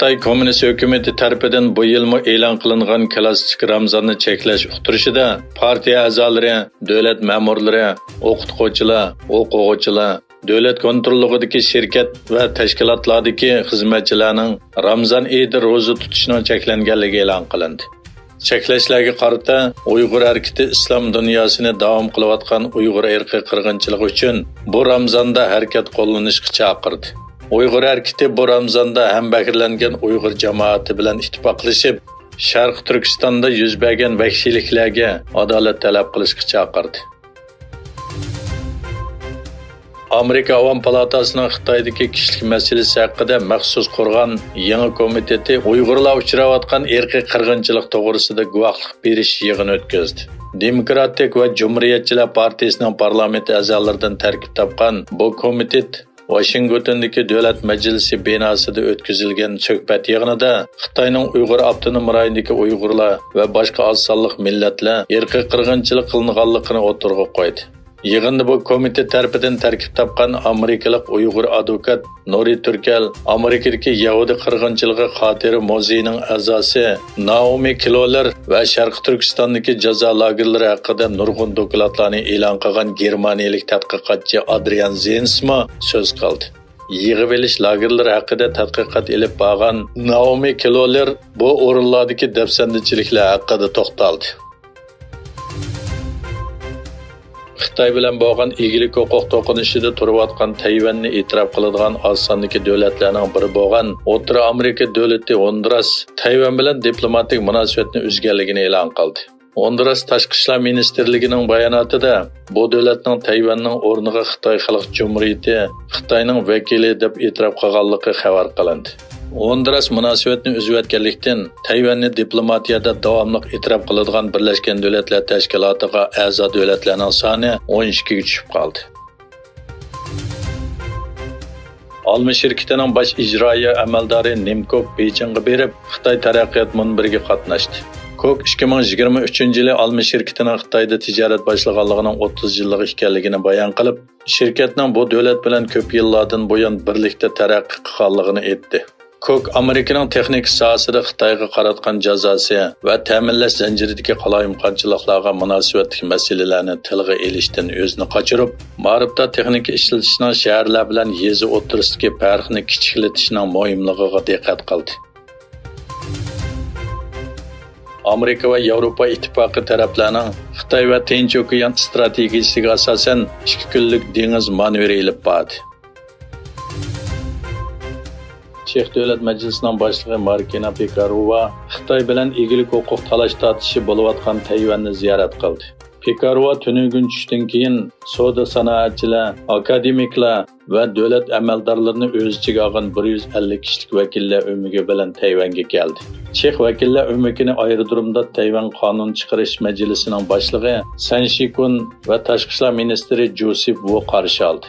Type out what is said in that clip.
Xitoy Kommunist hökuməti tərəfindən bu yılmı elan qılınan klassik Ramazanni cheklash uqtirishida partiya a'zolari, davlat ma'murlari, o'qituvchilar, o'quvchilar, davlat kontrolligidagi shirkat va tashkilotlardagi xizmatchilarning Ramazon oyida ro'za tutishining cheklanganligi e'lon qilindi. Cheklashlarga qarata Uyg'ur harakati islom dunyosini davom qilayotgan Uyg'ur irqiy qirg'inchiligi uchun bu Ramazonda harakat qo'llanishga chaqirdi. Uyg'ur harakati bu Ramazonda hambakirlangan Uyg'ur jamoati bilan ittifoqlashib, Sharq Turkistonda yuz bergan vahshiyliklarga adolat talab qilishga chaqirdi. Amerika Avam Palatasining Xitoydagi kishilik masalasi haqida maxsus qurgan yangi komiteti Uyg'urlar uchrayotgan irqiy qirg'inchilik to'g'risida guvohlik berish yig'ini o'tkazdi. Demokratik va Cumhuriyetchilar partiyasining parlament a'zolaridan tarkib topgan bu komitet Washingtondagi Davlat Majlisi binosida o'tkazilgan suhbat yig'inida Xitoyning Uyg'ur avtonom rayonidagi Uyg'urlar va boshqa oz sonli millatlar irqiy qirg'inchilik qilinganligini o'tirg'a qo'ydi. Yig'inda bu komitet tarafidan tarkib topgan amerikalik Uyg'ur advokat Nuri Turkal, Amerikadagi Yahudi qirg'inchiligi xotira muzeyining a'zosi Naomi Kiloler va Sharq Turkistondagi jazo lagerlari haqida nurg'un dokladlarni e'lon qilgan germaniyalik tadqiqotchi Adrian Zinsma so'z qildi. Yig'ilish lagerlari haqida tadqiqot elib borgan Naomi Kiloler bu o'rinlardagi dafsandichiliklar haqida to'xtaldi. Xitoy bilan bo'lgan ilgili huquq to'qinishida turayotgan Tayvanni e'tirof qiladigan oz sondagi davlatlarning biri bo'lgan O'rta Amerika davlati Honduras Tayvan bilan diplomatik munosabatni uzganligini e'lon qildi. Honduras Tashqi ishlar ministrligining bayonotida bu davlatning Tayvanning o'rniga Xitoy Xalq Jumhuriyati Xitoyning vakili deb e'tirof qilganligi xabar qilindi. Honduras munosabatni uzayotganlikdan Tayvanni diplomatiyada davomli e'tirof qiladigan Birlashgan Davlatlar Tashkilotiga a'zo davlatlarning soni 12 ga tushib qoldi. Alma shirkatining bosh ijroiya amaldori Nimkok Beijingga berib, Xitoy taraqqiyot munbiriga qatnashdi. Kok 2023-yili Alma shirkatining Xitoyda tijorat boshlaganligining 30 yillik ekanligini bayon qilib, shirkatning bu davlat bilan ko'p yillardan buyon birlikda taraqqiy qilganligini aytdi. Kok Amerikaning texnik sohasida Xitoyga qaratgan jazosi va ta'minlash zanjiridagi qalaymqonchiliklarga munosabatli masalalarni tilga elishdan o'zini qochirib, ma'rifda texnika ishlatishning shaharlar bilan yezi o'tirisidagi farqni kichiklatishning muhimligiga diqqat qildi. Amerika va Yevropa ittifoqi taraflarining Xitoy va Tinch okean strategiyasiga asosan 2 kunlik dengiz manevri olib bordi. Chex Davlat Majlisining boshlig'i Markina Pekarova Xitoy bilan egilik huquq talash tortishi bo'layotgan Tayvanni ziyorat qildi. Pekarova tunugun tushdan keyin savdo sanoatchilar, akademiklar va davlat amaldorlarini o'z ichiga olgan 150 kishilik vakillar o'migi bilan Tayvanga keldi. Chex vakillar o'migini aerodromda Tayvan qonun chiqarish majlisining boshlig'i San Shikun va tashqi ishlar ministri Joseph Wu qarshi oldi.